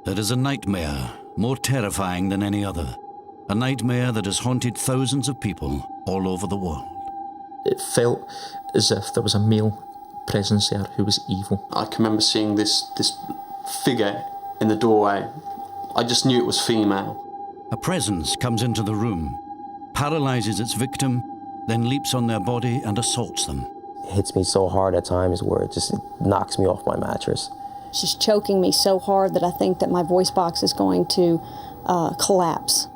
There is a nightmare more terrifying than any other. A nightmare that has haunted thousands of people all over the world. It felt as if there was a male presence there who was evil. I can remember seeing this figure in the doorway. I just knew it was female. A presence comes into the room, paralyzes its victim, then leaps on their body and assaults them. It hits me so hard at times where it knocks me off my mattress. She's choking me so hard that I think that my voice box is going to collapse.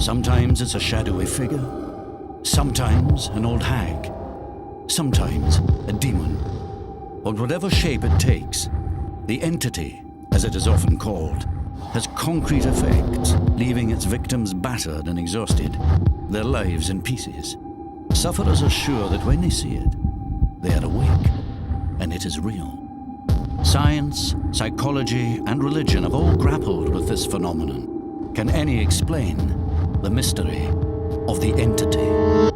Sometimes it's a shadowy figure, sometimes an old hag, sometimes a demon. But whatever shape it takes, the entity, as it is often called, has concrete effects, leaving its victims battered and exhausted, their lives in pieces. Sufferers are sure that when they see it, they are awake, and it is real. Science, psychology, and religion have all grappled with this phenomenon. Can any explain the mystery of the entity?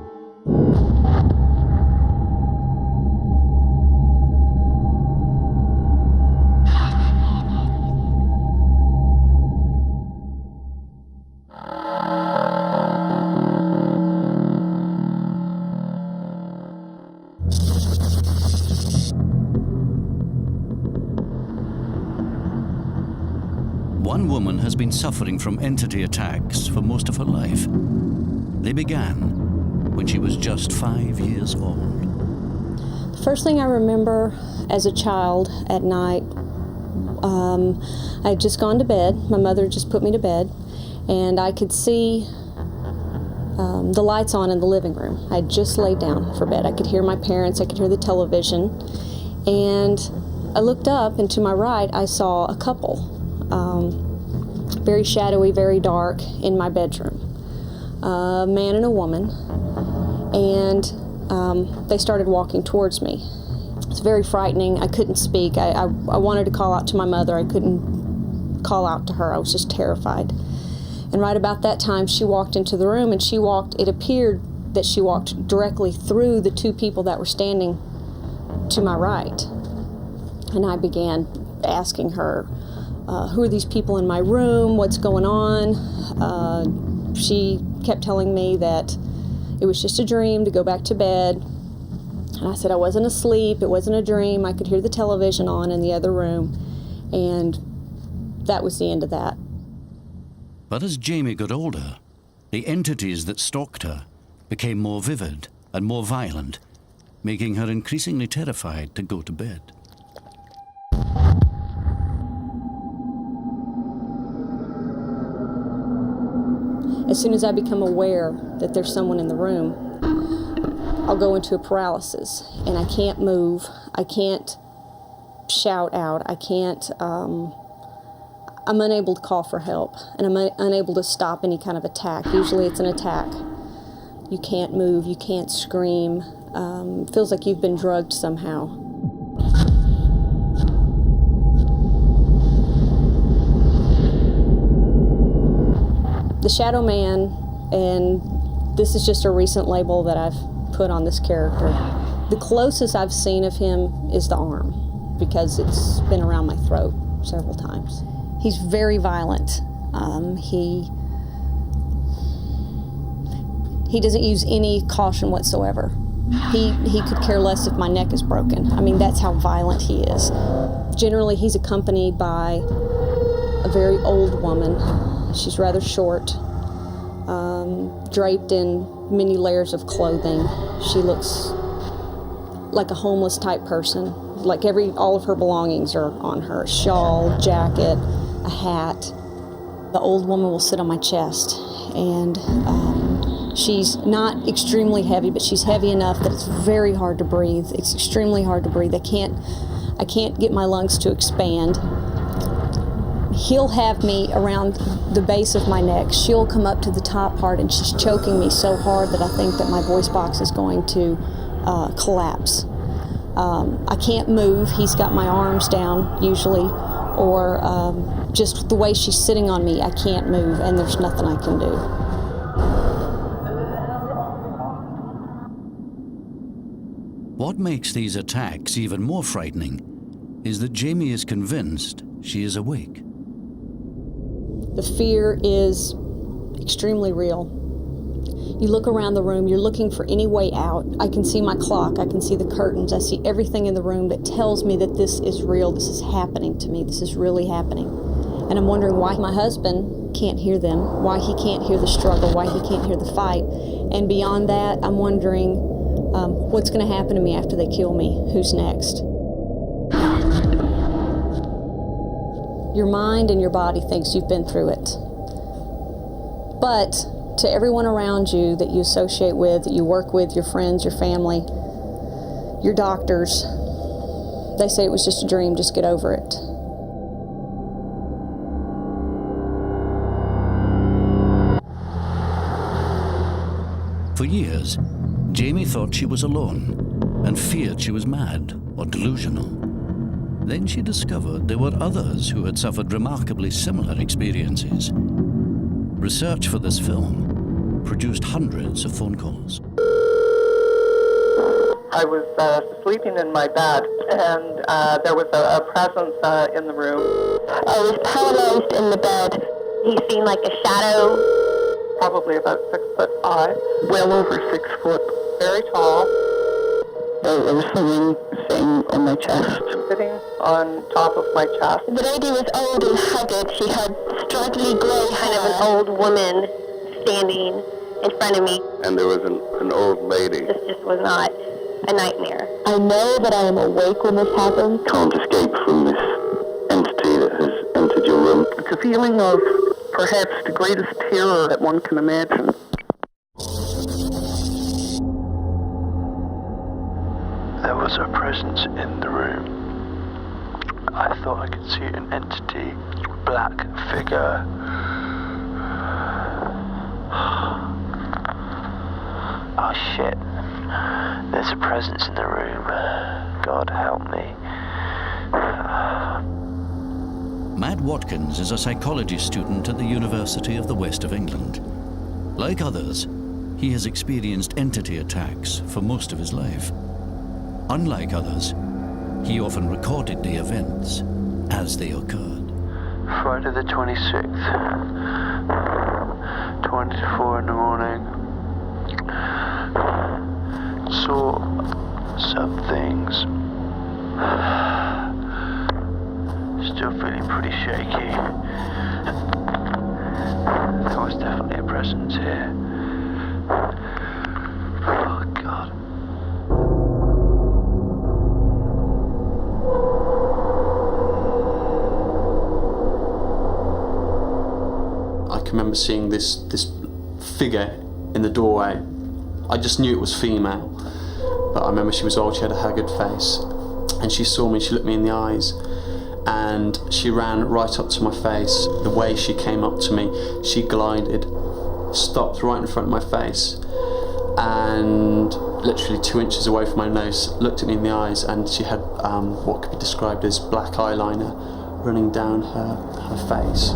One woman has been suffering from entity attacks for most of her life. They began when she was just 5 years old. The first thing I remember as a child at night, I had just gone to bed. My mother just put me to bed, and I could see the lights on in the living room. I had just laid down for bed. I could hear my parents, I could hear the television, and I looked up, and to my right I saw a couple. Very shadowy, very dark, in my bedroom. A man and a woman, and they started walking towards me. It was very frightening. I couldn't speak. I wanted to call out to my mother. I couldn't call out to her. I was just terrified. And right about that time, she walked into the room, and it appeared that she walked directly through the two people that were standing to my right. And I began asking her, who are these people in my room? What's going on? She kept telling me that it was just a dream to go back to bed. And I said I wasn't asleep, it wasn't a dream. I could hear the television on in the other room. And that was the end of that. But as Jamie got older, the entities that stalked her became more vivid and more violent, making her increasingly terrified to go to bed. As soon as I become aware that there's someone in the room, I'll go into a paralysis, and I can't move, I can't shout out, I'm unable to call for help, and I'm unable to stop any kind of attack. Usually it's an attack. You can't move, you can't scream. Feels like you've been drugged somehow. The Shadow Man, and this is just a recent label that I've put on this character. The closest I've seen of him is the arm, because it's been around my throat several times. He's very violent. He doesn't use any caution whatsoever. He could care less if my neck is broken. I mean, that's how violent he is. Generally, he's accompanied by a very old woman. She's rather short, draped in many layers of clothing. She looks like a homeless type person. Like all of her belongings are on her. Shawl, jacket, a hat. The old woman will sit on my chest, and she's not extremely heavy, but she's heavy enough that it's very hard to breathe. It's extremely hard to breathe. I can't get my lungs to expand. He'll have me around the base of my neck. She'll come up to the top part, and she's choking me so hard that I think that my voice box is going to collapse. I can't move. He's got my arms down usually, or just the way she's sitting on me, I can't move, and there's nothing I can do. What makes these attacks even more frightening is that Jamie is convinced she is awake. The fear is extremely real. You look around the room, you're looking for any way out. I can see my clock, I can see the curtains, I see everything in the room that tells me that this is real, this is happening to me, this is really happening. And I'm wondering why my husband can't hear them, why he can't hear the struggle, why he can't hear the fight. And beyond that, I'm wondering what's going to happen to me after they kill me, who's next. Your mind and your body thinks you've been through it. But to everyone around you that you associate with, that you work with, your friends, your family, your doctors, they say it was just a dream, just get over it. For years, Jamie thought she was alone and feared she was mad or delusional. Then she discovered there were others who had suffered remarkably similar experiences. Research for this film produced hundreds of phone calls. I was sleeping in my bed, and there was a presence in the room. I was paralyzed in the bed. He seemed like a shadow. Probably about 6'5", Well over 6 foot. very tall, There was something sitting on my chest. sitting on top of my chest. The lady was old and haggard. She had straggly grey hair. Kind of an old woman standing in front of me. And there was an old lady. This just was not a nightmare. I know that I am awake when this happens. Can't escape from this entity that has entered your room. It's a feeling of perhaps the greatest terror that one can imagine. There was a presence in the room. I thought I could see an entity, black figure. Oh shit. There's a presence in the room. God help me. Matt Watkins is a psychology student at the University of the West of England. Like others, he has experienced entity attacks for most of his life. Unlike others, he often recorded the events as they occurred. Friday the 26th, 20 to 4 in the morning. Saw some things. Still feeling pretty shaky. There was definitely a presence here. Oh God. I can remember seeing this figure in the doorway. I just knew it was female, but I remember she was old, she had a haggard face, and she saw me, she looked me in the eyes, and she ran right up to my face. The way she came up to me, she glided, stopped right in front of my face, and literally 2 inches away from my nose, looked at me in the eyes, and she had what could be described as black eyeliner running down her face.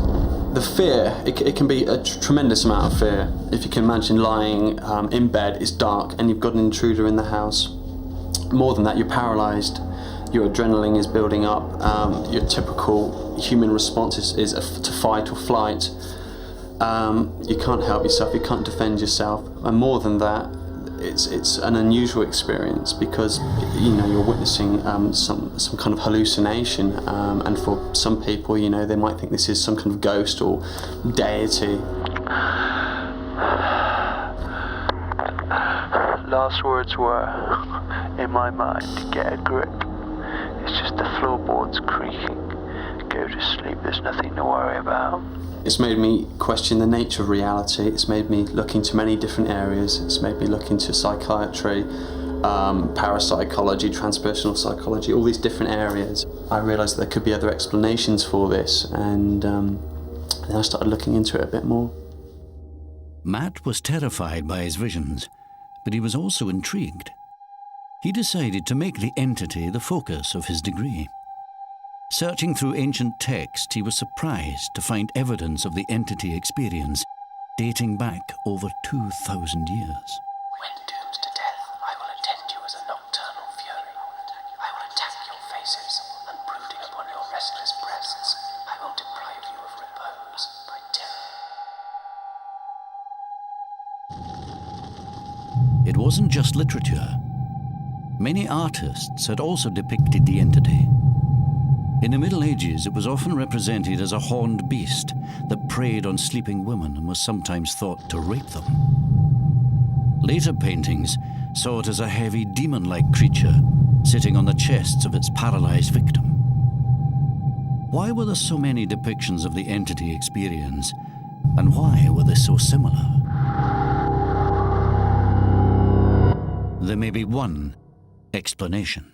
The fear, it can be a tremendous amount of fear. If you can imagine lying in bed, it's dark, and you've got an intruder in the house. More than that, you're paralysed, your adrenaline is building up, your typical human response is to fight or flight. You can't help yourself, you can't defend yourself, and more than that, it's an unusual experience because you're witnessing some kind of hallucination, and for some people, they might think this is some kind of ghost or deity. Last words were, in my mind, get a grip. It's just the floorboards creaking. Go to sleep, there's nothing to worry about. It's made me question the nature of reality. It's made me look into many different areas. It's made me look into psychiatry, parapsychology, transpersonal psychology, all these different areas. I realised that there could be other explanations for this, and then I started looking into it a bit more. Matt was terrified by his visions, but he was also intrigued. He decided to make the entity the focus of his degree. Searching through ancient texts, he was surprised to find evidence of the entity experience dating back over 2,000 years. When doomed to death, I will attend you as a nocturnal fury. I will attack your faces, and brooding upon your restless breasts, I will deprive you of repose by it wasn't just literature. Many artists had also depicted the entity. In the Middle Ages, it was often represented as a horned beast that preyed on sleeping women and was sometimes thought to rape them. Later paintings saw it as a heavy demon-like creature sitting on the chests of its paralyzed victim. Why were there so many depictions of the entity experience, and why were they so similar? There may be one explanation.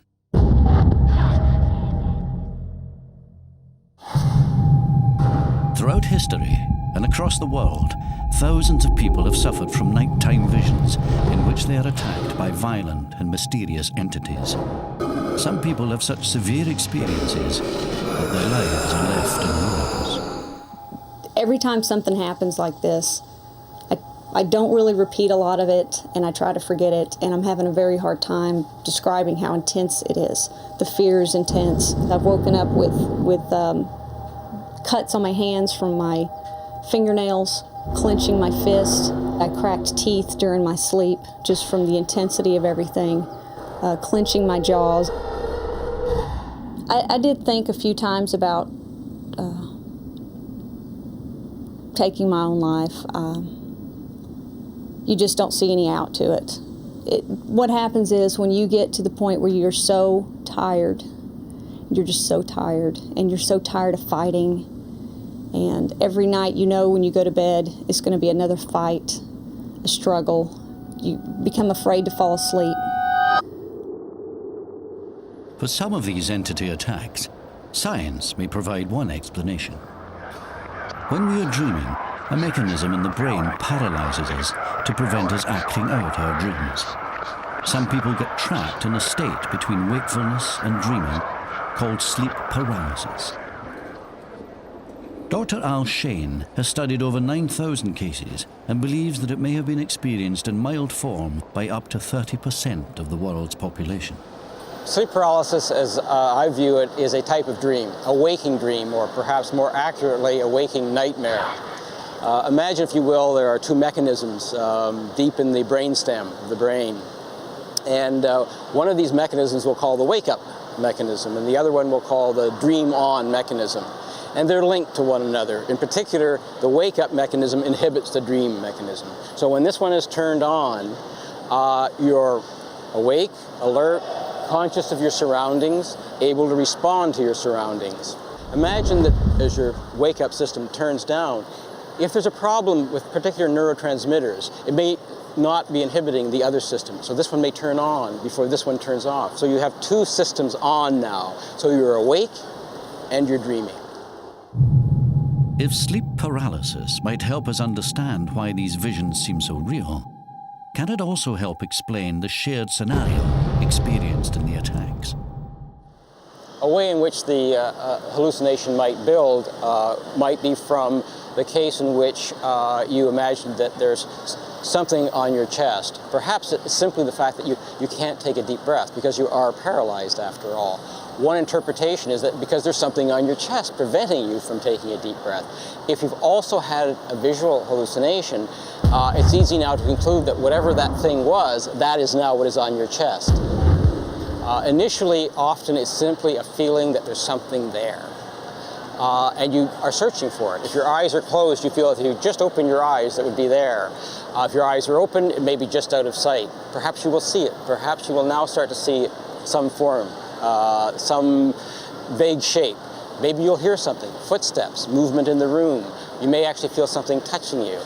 Throughout history and across the world, thousands of people have suffered from nighttime visions in which they are attacked by violent and mysterious entities. Some people have such severe experiences that their lives are left in ruins. Every time something happens like this, I don't really repeat a lot of it, and I try to forget it, and I'm having a very hard time describing how intense it is. The fear is intense. I've woken up with cuts on my hands from my fingernails, clenching my fist. I cracked teeth during my sleep just from the intensity of everything, clenching my jaws. I did think a few times about taking my own life. You just don't see any out to it. What happens is when you get to the point where you're so tired, you're just so tired, and you're so tired of fighting, and every night you know when you go to bed it's going to be another fight, a struggle. You become afraid to fall asleep. For some of these entity attacks, science may provide one explanation. When we are dreaming, a mechanism in the brain paralyzes us to prevent us acting out our dreams. Some people get trapped in a state between wakefulness and dreaming called sleep paralysis. Dr. Al Shane has studied over 9,000 cases and believes that it may have been experienced in mild form by up to 30% of the world's population. Sleep paralysis, as I view it, is a type of dream, a waking dream, or perhaps more accurately, a waking nightmare. Imagine, if you will, there are two mechanisms deep in the brainstem of the brain. And one of these mechanisms we'll call the wake-up mechanism, and the other one we'll call the dream-on mechanism. And they're linked to one another. In particular, the wake-up mechanism inhibits the dream mechanism. So when this one is turned on, you're awake, alert, conscious of your surroundings, able to respond to your surroundings. Imagine that as your wake-up system turns down, if there's a problem with particular neurotransmitters, it may not be inhibiting the other system. So this one may turn on before this one turns off. So you have two systems on now. So you're awake and you're dreaming. If sleep paralysis might help us understand why these visions seem so real, can it also help explain the shared scenario experienced in the attacks? A way in which the hallucination might build might be from the case in which you imagine that there's something on your chest. Perhaps it's simply the fact that you can't take a deep breath because you are paralyzed after all. One interpretation is that because there's something on your chest preventing you from taking a deep breath. If you've also had a visual hallucination, it's easy now to conclude that whatever that thing was, that is now what is on your chest. Initially, often it's simply a feeling that there's something there. And you are searching for it. If your eyes are closed, you feel that if you just open your eyes, it would be there. If your eyes are open, it may be just out of sight. Perhaps you will see it. Perhaps you will now start to see some form, some vague shape. Maybe you'll hear something, footsteps, movement in the room. You may actually feel something touching you.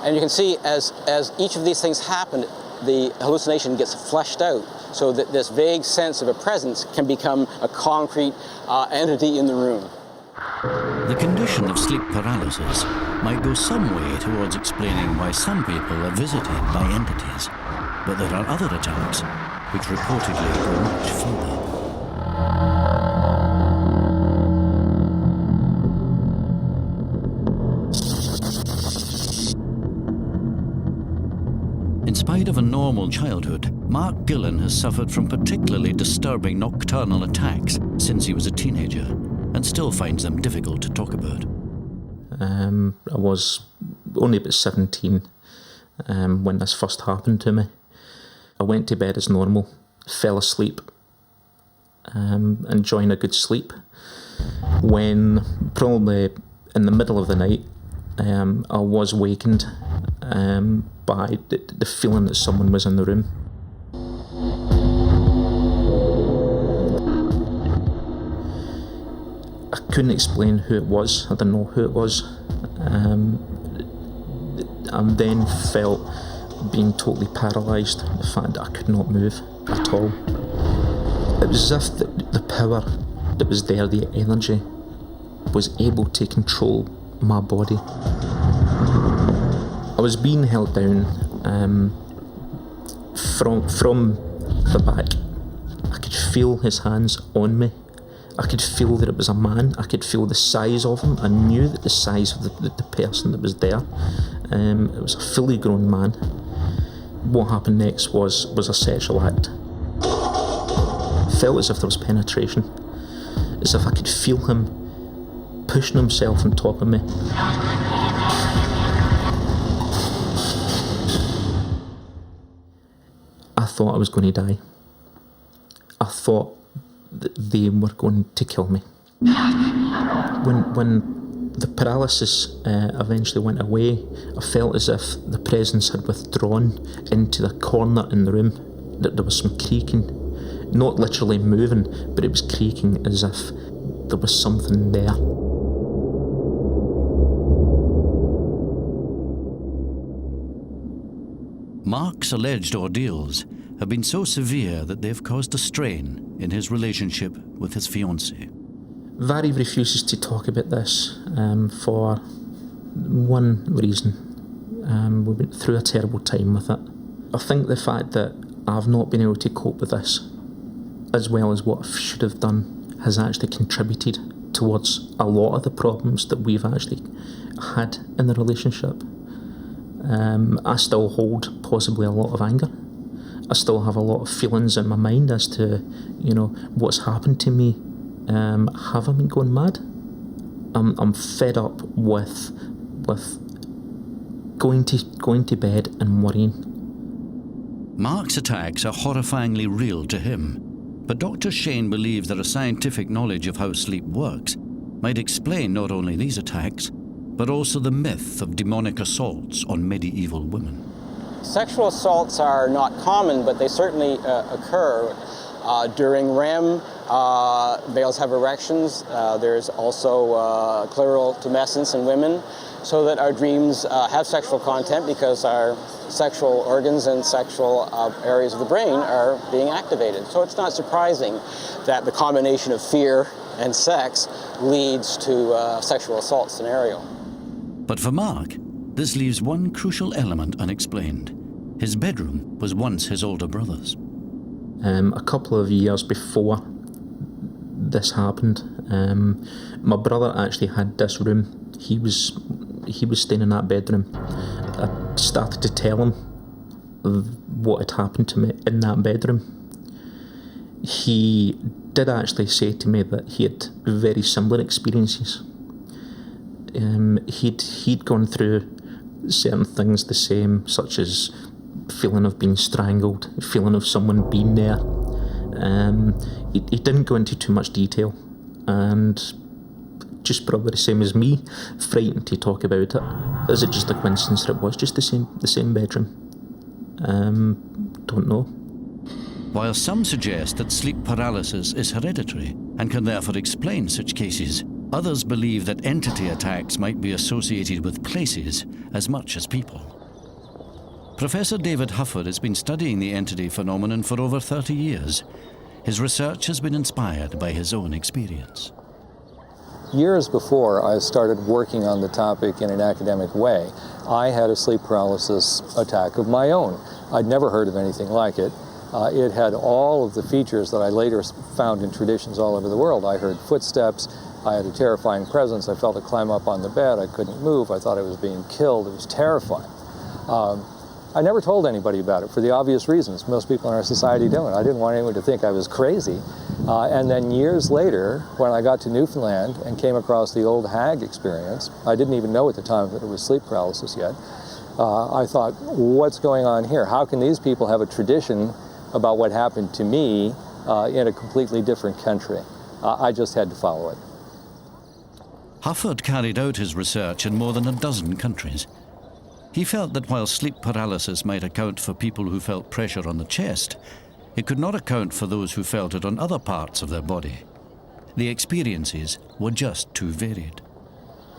And you can see as each of these things happen, the hallucination gets fleshed out so that this vague sense of a presence can become a concrete entity in the room. The condition of sleep paralysis might go some way towards explaining why some people are visited by entities, but there are other attacks which reportedly go much further. In spite of a normal childhood, Mark Gillen has suffered from particularly disturbing nocturnal attacks since he was a teenager, and still finds them difficult to talk about. I was only about 17 when this first happened to me. I went to bed as normal, fell asleep, enjoying a good sleep, when probably in the middle of the night I was wakened by the feeling that someone was in the room. I couldn't explain who it was. I didn't know who it was. I then felt being totally paralysed, the fact that I could not move at all. It was as if the power that was there, the energy, was able to control my body. I was being held down from the back. I could feel his hands on me. I could feel that it was a man. I could feel the size of him. I knew that the size of the person that was there. It was a fully grown man. What happened next was a sexual act. It felt as if there was penetration, as if I could feel him pushing himself on top of me. I thought I was going to die. I thought that they were going to kill me. When the paralysis eventually went away, I felt as if the presence had withdrawn into the corner in the room, that there was some creaking, not literally moving, but it was creaking as if there was something there. Mark's alleged ordeals have been so severe that they've caused a strain in his relationship with his fiancée. Vary refuses to talk about this for one reason. We went through a terrible time with it. I think the fact that I've not been able to cope with this as well as what I should have done has actually contributed towards a lot of the problems that we've actually had in the relationship. I still hold possibly a lot of anger. I still have a lot of feelings in my mind as to, what's happened to me. Have I been going mad? I'm fed up with going to bed and worrying. Mark's attacks are horrifyingly real to him, but Dr. Shane believes that a scientific knowledge of how sleep works might explain not only these attacks, but also the myth of demonic assaults on medieval women. Sexual assaults are not common, but they certainly occur during REM. Males have erections. There's also clitoral tumescence in women, so that our dreams have sexual content because our sexual organs and sexual areas of the brain are being activated. So it's not surprising that the combination of fear and sex leads to a sexual assault scenario. But for Mark, this leaves one crucial element unexplained. His bedroom was once his older brother's. A couple of years before this happened, my brother actually had this room. He was staying in that bedroom. I started to tell him what had happened to me in that bedroom. He did actually say to me that he had very similar experiences. He'd gone through certain things the same, such as feeling of being strangled, feeling of someone being there. He didn't go into too much detail, and just probably the same as me, frightened to talk about it. Is it just a coincidence that it was just the same bedroom? Don't know. While some suggest that sleep paralysis is hereditary and can therefore explain such cases, others believe that entity attacks might be associated with places as much as people. Professor David Huffer has been studying the entity phenomenon for over 30 years. His research has been inspired by his own experience. Years before I started working on the topic in an academic way, I had a sleep paralysis attack of my own. I'd never heard of anything like it. It had all of the features that I later found in traditions all over the world. I heard footsteps. I had a terrifying presence. I felt it climb up on the bed. I couldn't move. I thought I was being killed. It was terrifying. I never told anybody about it for the obvious reasons. Most people in our society don't. I didn't want anyone to think I was crazy. And then years later, when I got to Newfoundland and came across the old hag experience, I didn't even know at the time that it was sleep paralysis yet. I thought, what's going on here? How can these people have a tradition about what happened to me in a completely different country? I just had to follow it. Hufford carried out his research in more than a dozen countries. He felt that while sleep paralysis might account for people who felt pressure on the chest, it could not account for those who felt it on other parts of their body. The experiences were just too varied.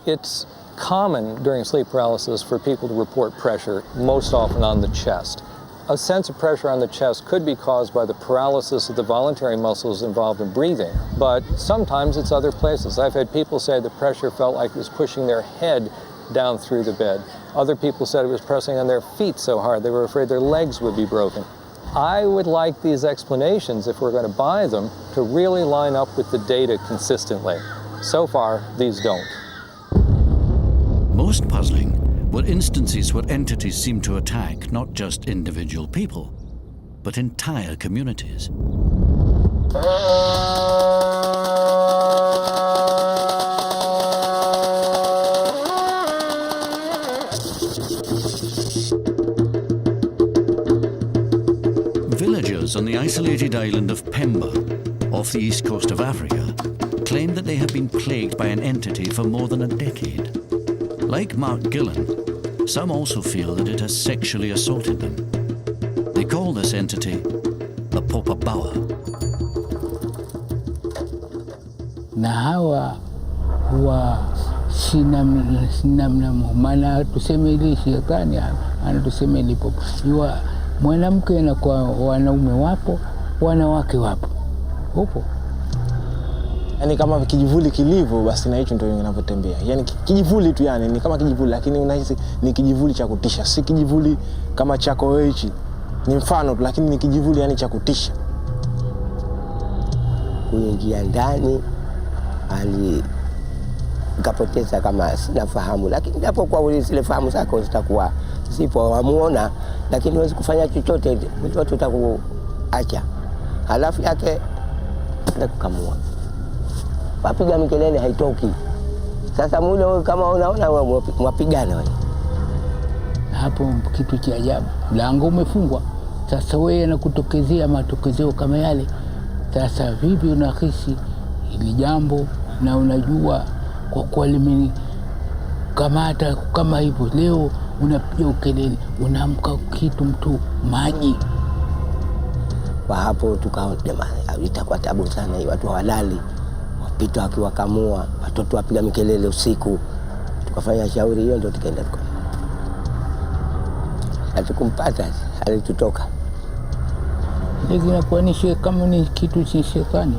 It's common during sleep paralysis for people to report pressure, most often on the chest. A sense of pressure on the chest could be caused by the paralysis of the voluntary muscles involved in breathing, but sometimes it's other places. I've had people say the pressure felt like it was pushing their head down through the bed. Other people said it was pressing on their feet so hard they were afraid their legs would be broken. I would like these explanations, if we're going to buy them, to really line up with the data consistently. So far, these don't. Most puzzling were instances where entities seemed to attack not just individual people, but entire communities. Villagers on the isolated island of Pemba, off the east coast of Africa, claimed that they had been plagued by an entity for more than a decade. Like Mark Gillen, some also feel that it has sexually assaulted them. They call this entity the Popa Bawa. Na hawa huwa si namna, maana tuseme ile shetani anatusema ile popa. Yua mwanamke na kwa wanaume wapo, wanawake wapo. Upo. Yani kama kijivuli kilivyo, basi na hicho ndio ninavyotembea. Yani kijivuli tu, yani ni kama kijivuli, lakini unahisi ni kijivuli cha kutisha. Si kijivuli kama chako wewe hichi. Ni mfano tu, lakini ni kijivuli yani cha kutisha. Kuingia ndani nikapoteza kama sina fahamu, lakini japo kwa ule zile fahamu zako zitakuwa zipo, wamuona, lakini huwezi kufanya chochote, mtoto utakuacha. Halafu yake kukamua. Wapiga mikelele haitoki. Sasa muda kama unaona mwapigana wewe. Hapo kitu cha ajabu. Mlango umefungwa. Sasa wewe anakutokezea matokezeo kama yale. Sasa vipi unahisi hili jambo na unajua kwa kuwa limeni kamata kama hivyo, leo unapiga ukelele, unaamka kitu mtu maji. Kwa hapo tukaona jamani, itakuwa tabu sana hii, watu hawalali. Wapita wakiwakamua, watoto wapiga mikelele usiku. Tukafanya shauri hiyo, ndio tukaenda hatukumpata, alitutoka. Lakini inakuwa ni kama ni kitu cha shetani.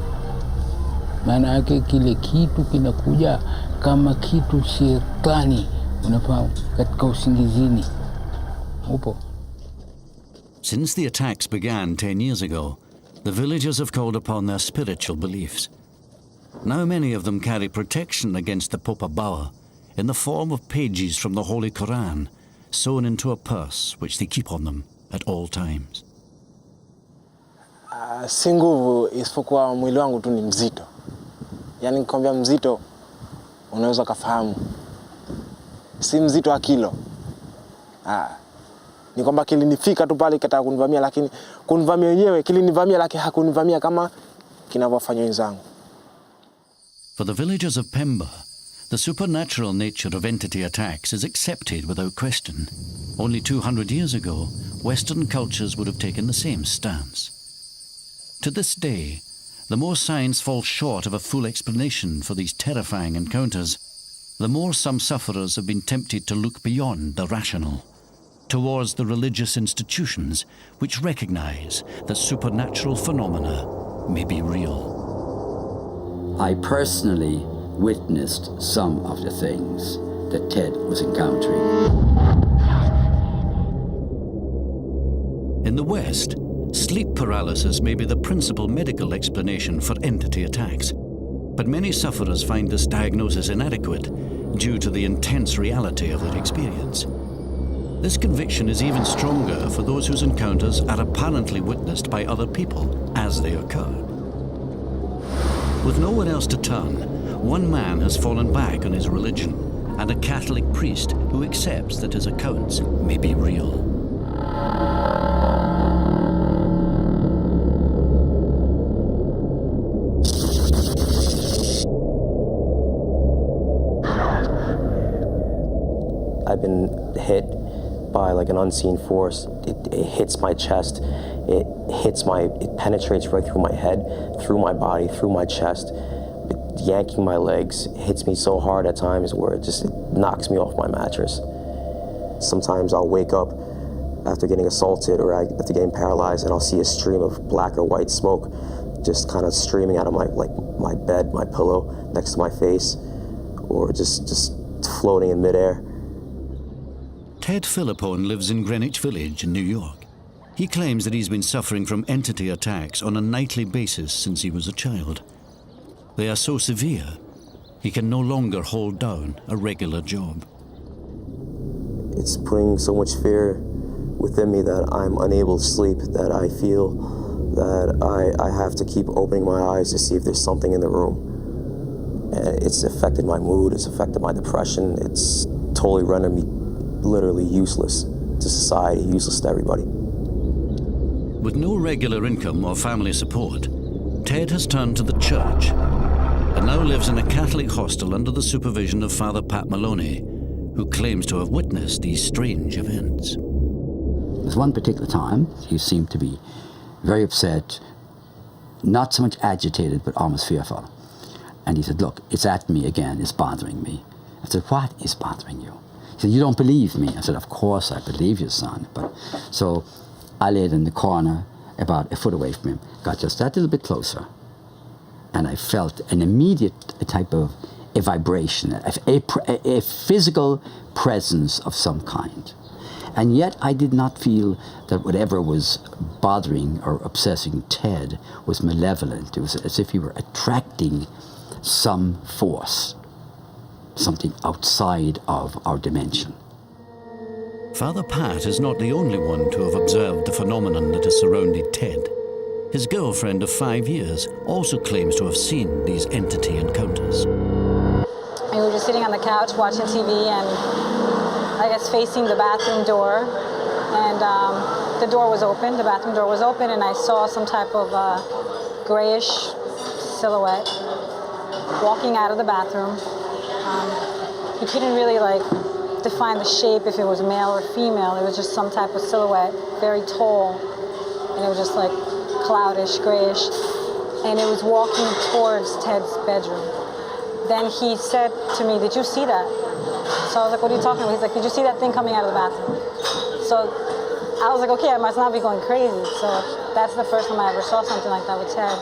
Maana yake kile kitu kinakuja kama kitu shetani, unafahamu, katika usingizini. Upo. Since the attacks began 10 years ago, the villagers have called upon their spiritual beliefs. Now many of them carry protection against the Popa Bawa in the form of pages from the Holy Quran, sewn into a purse which they keep on them at all times. Si nguvu, isipokuwa mwili wangu tu ni mzito. Yani nikwambia mzito, unaweza kufahamu. Si mzito wa kilo. Ni kwamba kilinifika tu pale kitaka kunivamia, lakini kunivamia yenyewe kilinivamia, lakini hakunivamia kama kinavyofanya wenzangu. For the villagers of Pemba, the supernatural nature of entity attacks is accepted without question. Only 200 years ago, Western cultures would have taken the same stance. To this day, the more science falls short of a full explanation for these terrifying encounters, the more some sufferers have been tempted to look beyond the rational, towards the religious institutions which recognize that supernatural phenomena may be real. I personally witnessed some of the things that Ted was encountering. In the West, sleep paralysis may be the principal medical explanation for entity attacks, but many sufferers find this diagnosis inadequate due to the intense reality of their experience. This conviction is even stronger for those whose encounters are apparently witnessed by other people as they occur. With nowhere else to turn, one man has fallen back on his religion and a Catholic priest who accepts that his accounts may be real. I've been hit by like an unseen force. It hits my chest. It penetrates right through my head, through my body, through my chest, yanking my legs. It hits me so hard at times where it knocks me off my mattress. Sometimes I'll wake up after getting assaulted or after getting paralyzed, and I'll see a stream of black or white smoke just kind of streaming out of my bed, my pillow next to my face, or just floating in midair. Ted Philippone lives in Greenwich Village in New York. He claims that he's been suffering from entity attacks on a nightly basis since he was a child. They are so severe, he can no longer hold down a regular job. It's putting so much fear within me that I'm unable to sleep, that I feel that I have to keep opening my eyes to see if there's something in the room. And it's affected my mood, it's affected my depression, it's totally rendered me literally useless to society, useless to everybody. With no regular income or family support, Ted has turned to the church and now lives in a Catholic hostel under the supervision of Father Pat Maloney, who claims to have witnessed these strange events. There's one particular time he seemed to be very upset, not so much agitated, but almost fearful. And he said, "Look, it's at me again, it's bothering me." I said, "What is bothering you?" He said, "You don't believe me." I said, "Of course I believe you, son." So I laid in the corner about a foot away from him, got just that little bit closer, and I felt an immediate type of a vibration, a physical presence of some kind. And yet I did not feel that whatever was bothering or obsessing Ted was malevolent. It was as if he were attracting some force, something outside of our dimension. Father Pat is not the only one to have observed the phenomenon that has surrounded Ted. His girlfriend of 5 years also claims to have seen these entity encounters. We were just sitting on the couch watching TV and I guess facing the bathroom door, and the door was open, the bathroom door was open, and I saw some type of grayish silhouette walking out of the bathroom. You couldn't really define the shape if it was male or female. It was just some type of silhouette, very tall, and it was just cloudish, grayish, and it was walking towards Ted's bedroom. Then he said to me, "Did you see that?" So I was like, "What are you talking about?" He's like, "Did you see that thing coming out of the bathroom?" So I was like, okay, I must not be going crazy. So that's the first time I ever saw something like that with Ted.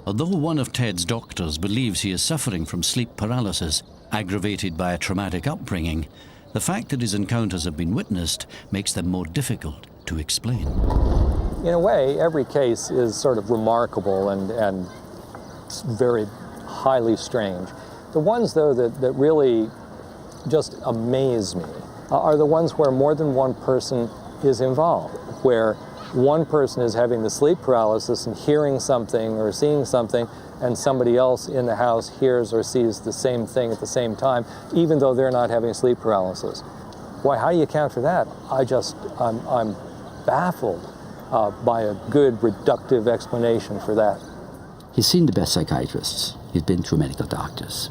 Although one of Ted's doctors believes he is suffering from sleep paralysis, aggravated by a traumatic upbringing, the fact that his encounters have been witnessed makes them more difficult to explain. In a way, every case is sort of remarkable and very highly strange. The ones, though, that really just amaze me are the ones where more than one person is involved, where one person is having the sleep paralysis and hearing something or seeing something, and somebody else in the house hears or sees the same thing at the same time, even though they're not having sleep paralysis. Why, how do you account for that? I'm baffled by a good reductive explanation for that. He's seen the best psychiatrists. He's been through medical doctors.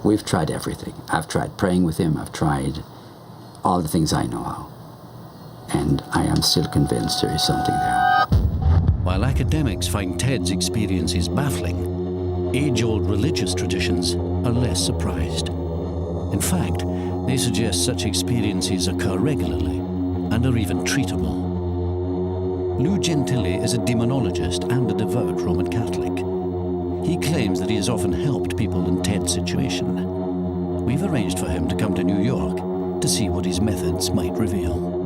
We've tried everything. I've tried praying with him. I've tried all the things I know how. And I am still convinced there is something there. While academics find Ted's experiences baffling, age-old religious traditions are less surprised. In fact, they suggest such experiences occur regularly and are even treatable. Lou Gentili is a demonologist and a devout Roman Catholic. He claims that he has often helped people in Ted's situation. We've arranged for him to come to New York to see what his methods might reveal.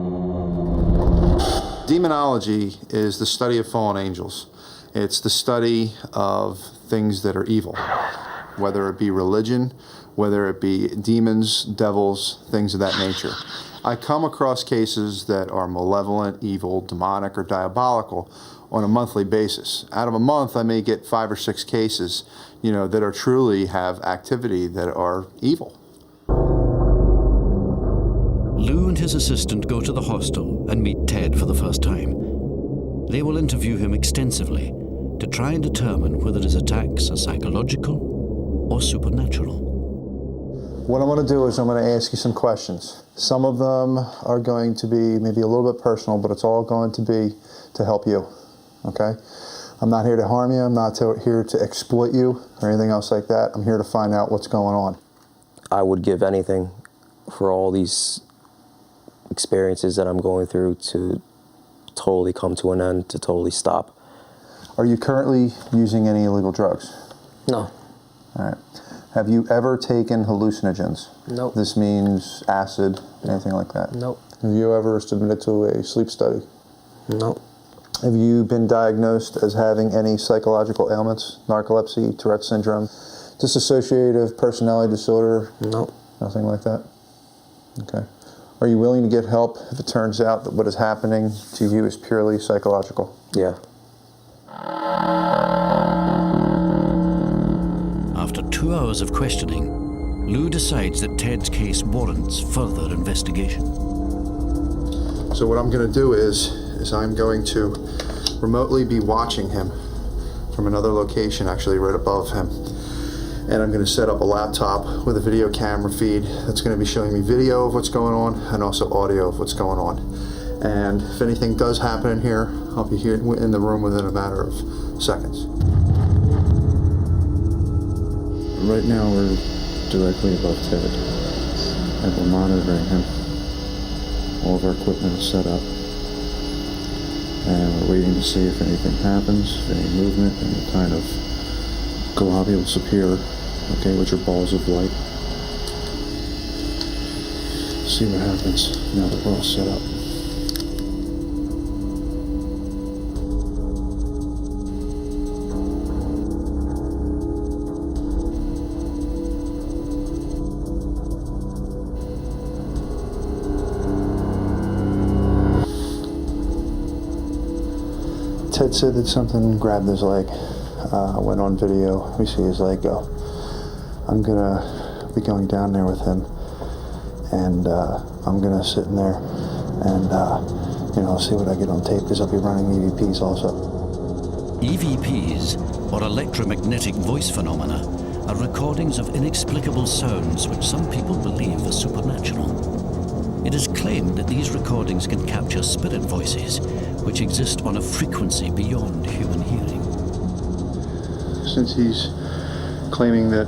Demonology is the study of fallen angels. It's the study of things that are evil, whether it be religion, whether it be demons, devils, things of that nature. I come across cases that are malevolent, evil, demonic, or diabolical on a monthly basis. Out of a month, I may get 5 or 6 cases, that are truly have activity that are evil. Lou and his assistant go to the hostel and meet Ted for the first time. They will interview him extensively to try and determine whether his attacks are psychological or supernatural. What I'm going to do is I'm going to ask you some questions. Some of them are going to be maybe a little bit personal, but it's all going to be to help you, okay? I'm not here to harm you. I'm not here to exploit you or anything else like that. I'm here to find out what's going on. I would give anything for all these experiences that I'm going through to totally come to an end, to totally stop. Are you currently using any illegal drugs? No. All right. Have you ever taken hallucinogens? Nope. This means acid, anything like that? Nope. Have you ever submitted to a sleep study? Nope. Have you been diagnosed as having any psychological ailments, narcolepsy, Tourette syndrome, dissociative personality disorder? Nope. Nothing like that? Okay. Are you willing to get help if it turns out that what is happening to you is purely psychological? Yeah. After 2 hours of questioning, Lou decides that Ted's case warrants further investigation. So what I'm going to do is I'm going to remotely be watching him from another location, actually right above him. And I'm going to set up a laptop with a video camera feed that's going to be showing me video of what's going on and also audio of what's going on. And if anything does happen in here, I'll be here in the room within a matter of seconds. Right now we're directly above Ted, and we're monitoring him. All of our equipment is set up, and we're waiting to see if anything happens, if any movement, any kind of globules appear, okay, which are balls of light. See what happens now that we're all set up. Ted said that something grabbed his leg, went on video, we see his leg go. I'm gonna be going down there with him, and I'm gonna sit in there and see what I get on tape, because I'll be running EVPs also. EVPs, or electromagnetic voice phenomena, are recordings of inexplicable sounds which some people believe are supernatural. It is claimed that these recordings can capture spirit voices, which exist on a frequency beyond human hearing. Since he's claiming that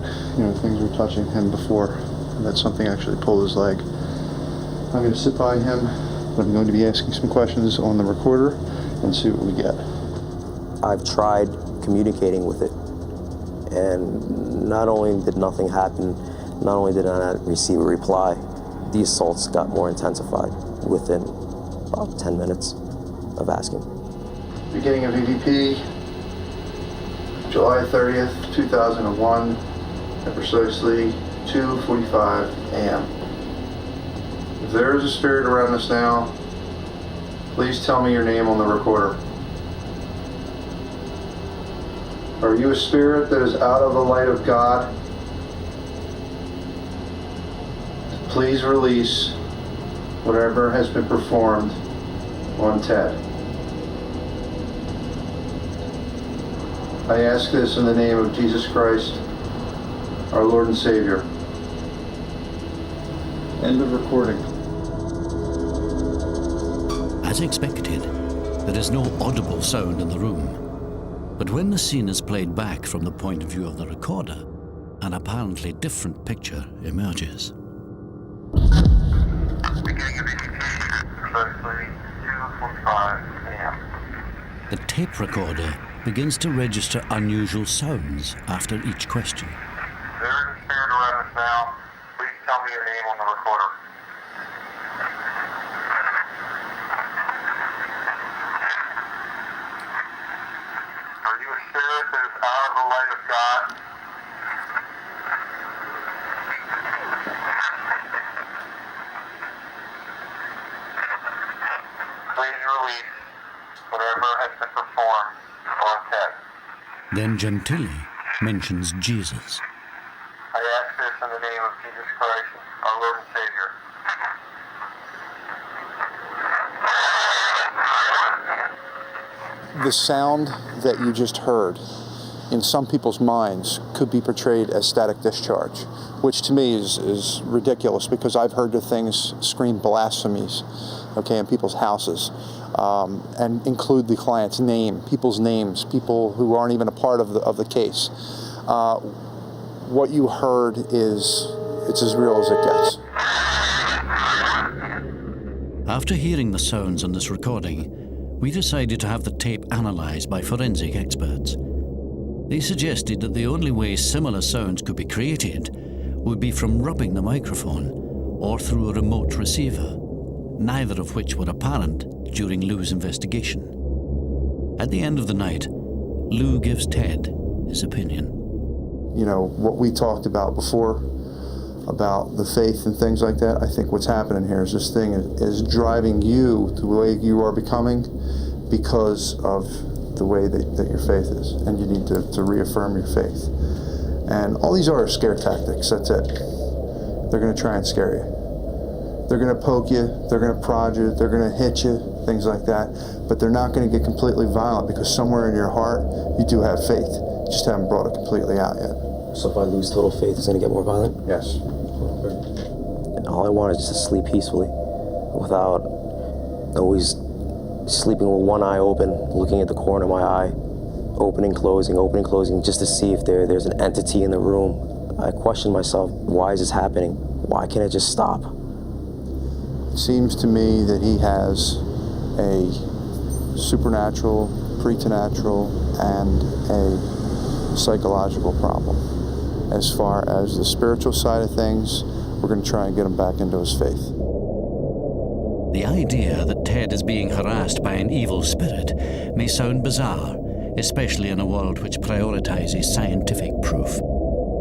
things were touching him before, and that something actually pulled his leg, I'm going to sit by him, but I'm going to be asking some questions on the recorder and see what we get. I've tried communicating with it, and not only did nothing happen, not only did I not receive a reply, the assaults got more intensified within about 10 minutes of asking. Beginning of EVP, July 30th, 2001, at precisely 2:45 a.m. If there is a spirit around us now, please tell me your name on the recorder. Are you a spirit that is out of the light of God? Please release whatever has been performed on Ted. I ask this in the name of Jesus Christ, our Lord and Savior. End of recording. As expected, there is no audible sound in the room. But when the scene is played back from the point of view of the recorder, an apparently different picture emerges. The tape recorder begins to register unusual sounds after each question. There is a spirit around us now. Please tell me your name on the recorder. Are you a spirit that is out of the light of God? Please release whatever has been performed on Ted. Then Gentili mentions Jesus. I ask this in the name of Jesus Christ, our Lord and Savior. The sound that you just heard in some people's minds could be portrayed as static discharge, which to me is ridiculous, because I've heard the things scream blasphemies, okay, in people's houses, and include the client's name, people's names, people who aren't even a part of the case. What you heard it's as real as it gets. After hearing the sounds on this recording, we decided to have the tape analysed by forensic experts. They suggested that the only way similar sounds could be created would be from rubbing the microphone or through a remote receiver, neither of which were apparent during Lou's investigation. At the end of the night, Lou gives Ted his opinion. You know, what we talked about before, about the faith and things like that, I think what's happening here is this thing is driving you to the way you are becoming because of the way that your faith is, and you need to reaffirm your faith. And all these are scare tactics, that's it. They're going to try and scare you. They're going to poke you, they're going to prod you, they're going to hit you, things like that, but they're not going to get completely violent, because somewhere in your heart, you do have faith. You just haven't brought it completely out yet. So if I lose total faith, it's going to get more violent? Yes. All I want is just to sleep peacefully, without always sleeping with one eye open, looking at the corner of my eye, opening, closing, just to see if there's an entity in the room. I question myself, why is this happening? Why can't it just stop? It seems to me that he has a supernatural, preternatural, and a psychological problem. As far as the spiritual side of things, we're going to try and get him back into his faith. The idea that Ted is being harassed by an evil spirit may sound bizarre, especially in a world which prioritizes scientific proof.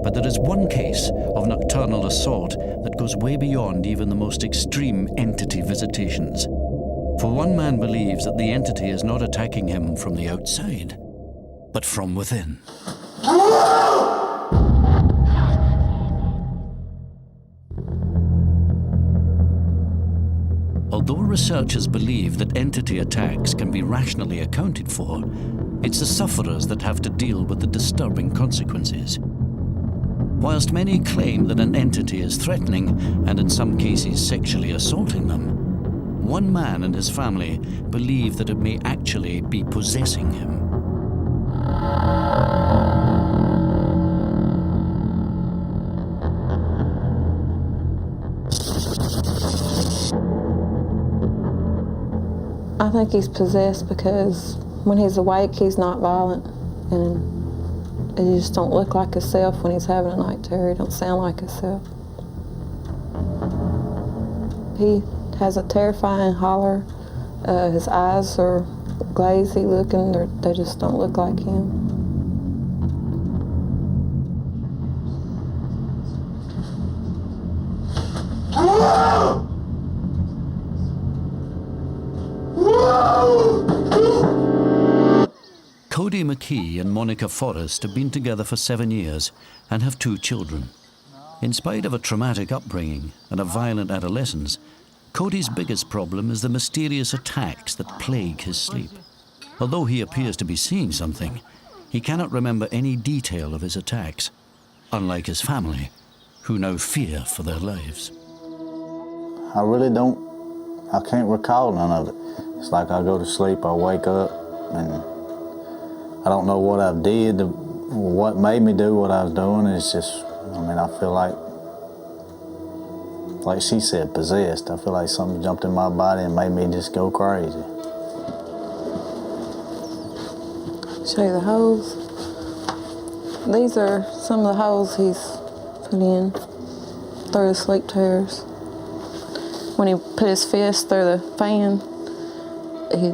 But there is one case of nocturnal assault that goes way beyond even the most extreme entity visitations. For one man believes that the entity is not attacking him from the outside, but from within. Although researchers believe that entity attacks can be rationally accounted for, it's the sufferers that have to deal with the disturbing consequences. Whilst many claim that an entity is threatening and in some cases sexually assaulting them, one man and his family believe that it may actually be possessing him. I think he's possessed because when he's awake, he's not violent, and he just don't look like himself when he's having a night terror. He don't sound like himself. He has a terrifying holler. His eyes are glazy looking. They just don't look like him. Cody McKee and Monica Forrest have been together for 7 years and have 2 children. In spite of a traumatic upbringing and a violent adolescence, Cody's biggest problem is the mysterious attacks that plague his sleep. Although he appears to be seeing something, he cannot remember any detail of his attacks, unlike his family, who now fear for their lives. I can't recall none of it. It's like I go to sleep, I wake up, and I don't know what I did, what made me do what I was doing. It's just, I feel like she said, possessed. I feel like something jumped in my body and made me just go crazy. Show you the holes. These are some of the holes he's put in through the sleep terrors. When he put his fist through the fan, he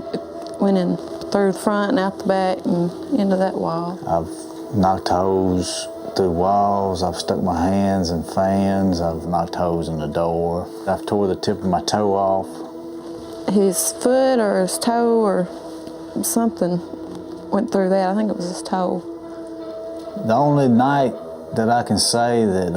went in through the front and out the back and into that wall. I've knocked holes through walls. I've stuck my hands in fans. I've knocked holes in the door. I've tore the tip of my toe off. His foot or his toe or something went through that. I think it was his toe. The only night that I can say that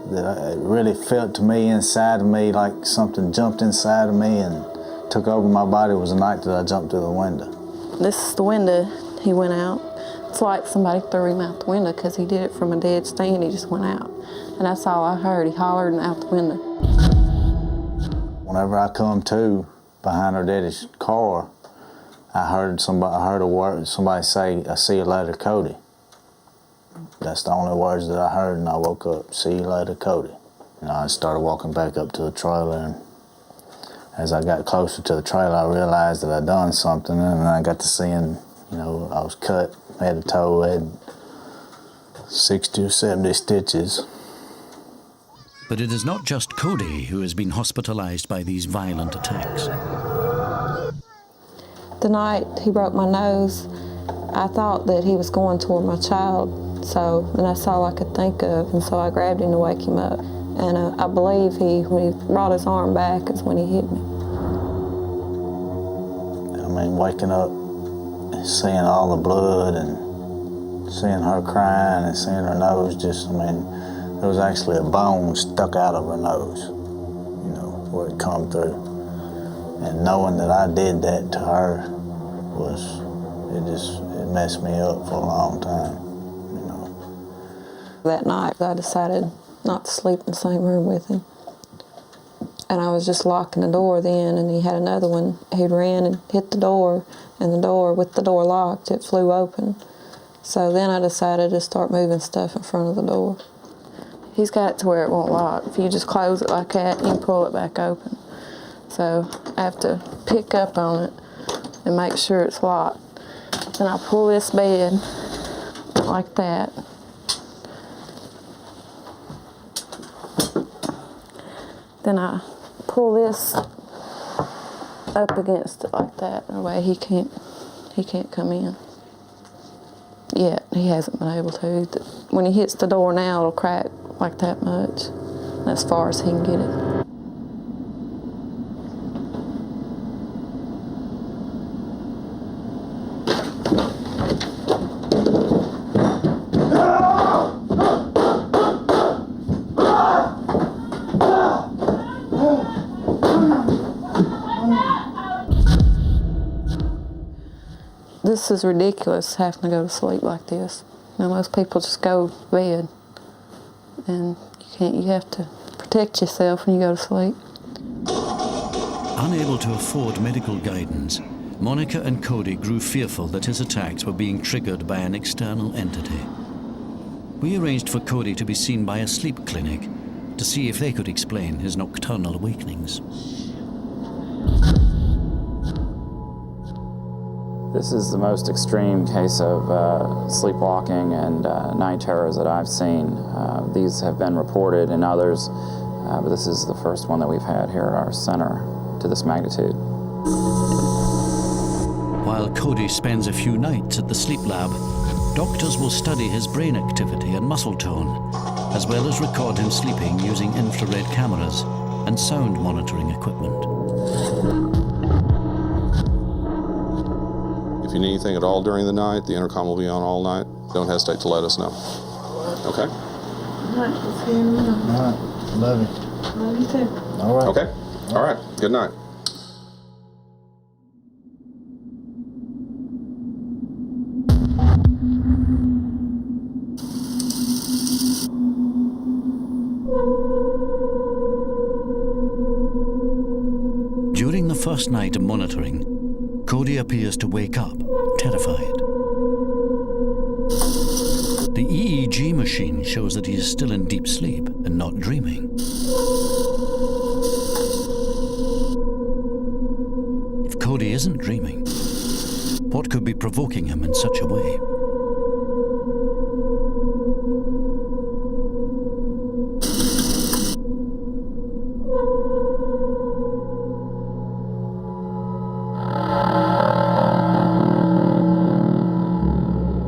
it really felt to me inside of me like something jumped inside of me and took over my body was the night that I jumped through the window. This is the window he went out. It's like somebody threw him out the window because he did it from a dead stand. He just went out. And that's all I heard. He hollered and out the window. Whenever I come to behind her daddy's car, I heard somebody say, "I see you later, Cody." That's the only words that I heard, and I woke up, "See you later, Cody." And I started walking back up to the trailer, and as I got closer to the trailer, I realized that I'd done something, and I got to seeing, I was cut head to toe, had 60 or 70 stitches. But it is not just Cody who has been hospitalized by these violent attacks. The night he broke my nose, I thought that he was going toward my child, and that's all I could think of, and so I grabbed him to wake him up. And I believe when he brought his arm back is when he hit me. I mean, waking up and seeing all the blood and seeing her crying and seeing her nose there was actually a bone stuck out of her nose, where it come through. And knowing that I did that to her it messed me up for a long time, That night, I decided not to sleep in the same room with him. And I was just locking the door then, and he had another one. He ran and hit the door, and with the door locked, it flew open. So then I decided to start moving stuff in front of the door. He's got it to where it won't lock. If you just close it like that, you can pull it back open. So I have to pick up on it and make sure it's locked. Then I pull this bed like that. Then I pull this up against it like that. That way he can't come in. Yet he hasn't been able to. When he hits the door now, it'll crack like that much. And as far as he can get it. This is ridiculous, having to go to sleep like this. Most people just go to bed, and you have to protect yourself when you go to sleep. Unable to afford medical guidance, Monica and Cody grew fearful that his attacks were being triggered by an external entity. We arranged for Cody to be seen by a sleep clinic to see if they could explain his nocturnal awakenings. This is the most extreme case of sleepwalking and night terrors that I've seen. These have been reported in others, but this is the first one that we've had here at our center to this magnitude. While Cody spends a few nights at the sleep lab, doctors will study his brain activity and muscle tone, as well as record him sleeping using infrared cameras and sound monitoring equipment. If you need anything at all during the night, the intercom will be on all night. Don't hesitate to let us know. Okay? All right, we'll see you tomorrow. All right, love you. Love you too. All right. Okay? All right. Good night. During the first night of monitoring, Cody appears to wake up, terrified. The EEG machine shows that he is still in deep sleep and not dreaming. If Cody isn't dreaming, what could be provoking him in such a way?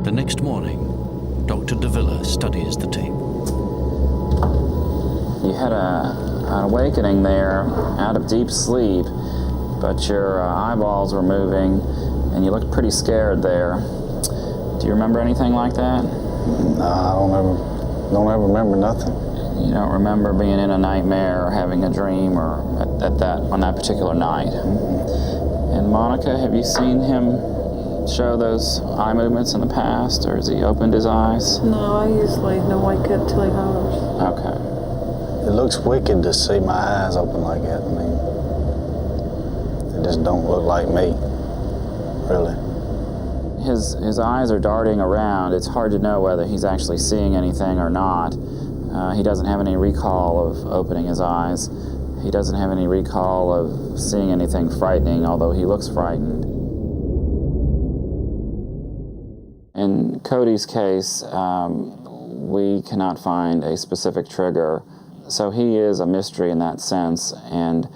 The next morning, Dr. Davila studies the tape. You had an awakening there out of deep sleep, but your eyeballs were moving and you looked pretty scared there. Do you remember anything like that? No, I don't ever remember nothing. You don't remember being in a nightmare or having a dream or on that particular night. And Monica, have you seen him show those eye movements in the past, or has he opened his eyes? No, I usually don't wake up till he hollers. Okay. It looks wicked to see my eyes open like that. I mean, it just don't look like me, really. His eyes are darting around. It's hard to know whether he's actually seeing anything or not. He doesn't have any recall of opening his eyes. He doesn't have any recall of seeing anything frightening, although he looks frightened. In Cody's case, we cannot find a specific trigger, so he is a mystery in that sense, and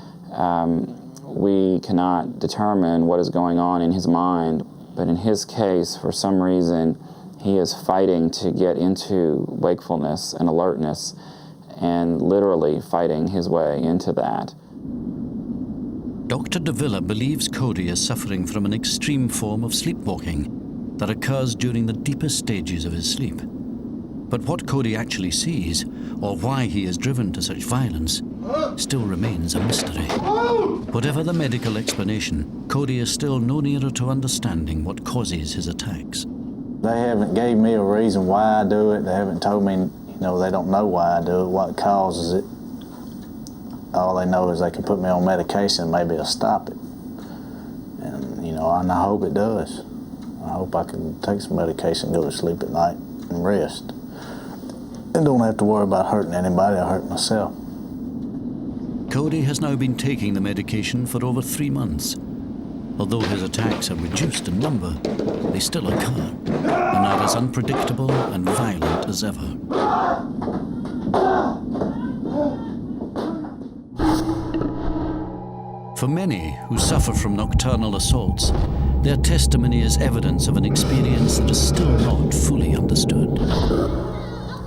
we cannot determine what is going on in his mind. But in his case, for some reason, he is fighting to get into wakefulness and alertness, and literally fighting his way into that. Dr. Davila believes Cody is suffering from an extreme form of sleepwalking that occurs during the deepest stages of his sleep. But what Cody actually sees, or why he is driven to such violence, still remains a mystery. Whatever the medical explanation, Cody is still no nearer to understanding what causes his attacks. They haven't gave me a reason why I do it. They haven't told me, they don't know why I do it, what causes it. All they know is they can put me on medication and maybe it'll stop it. And, and I hope it does. I hope I can take some medication, go to sleep at night and rest. And don't have to worry about hurting anybody or hurting myself. Cody has now been taking the medication for over 3 months. Although his attacks are reduced in number, they still occur and are as unpredictable and violent as ever. For many who suffer from nocturnal assaults, their testimony is evidence of an experience that is still not fully understood.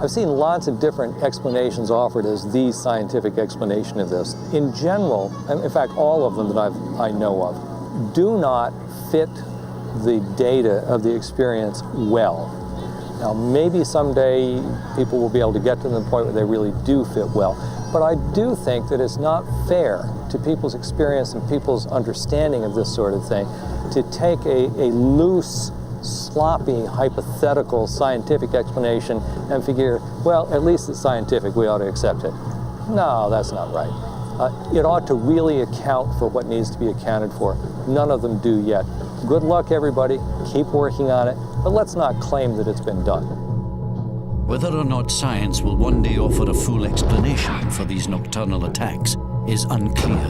I've seen lots of different explanations offered as the scientific explanation of this. In general, and in fact all of them that I know of, do not fit the data of the experience well. Now maybe someday people will be able to get to the point where they really do fit well, but I do think that it's not fair to people's experience and people's understanding of this sort of thing to take a loose, sloppy, hypothetical scientific explanation and figure, well, at least it's scientific, we ought to accept it. No, that's not right. It ought to really account for what needs to be accounted for. None of them do yet. Good luck, everybody. Keep working on it, but let's not claim that it's been done. Whether or not science will one day offer a full explanation for these nocturnal attacks is unclear.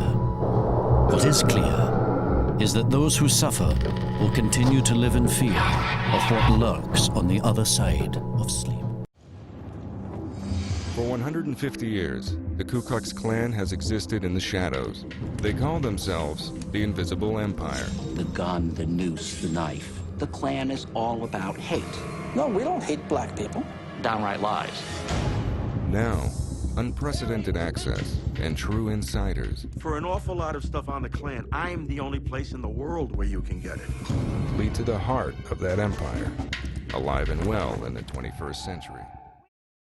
What is clear is that those who suffer will continue to live in fear of what lurks on the other side of sleep. For 150 years, the Ku Klux Klan has existed in the shadows. They call themselves the Invisible Empire. The gun, the noose, the knife. The Klan is all about hate. No, we don't hate black people. Downright lies. Now, unprecedented access and true insiders. For an awful lot of stuff on the Klan, I'm the only place in the world where you can get it. Lead to the heart of that empire, alive and well in the 21st century.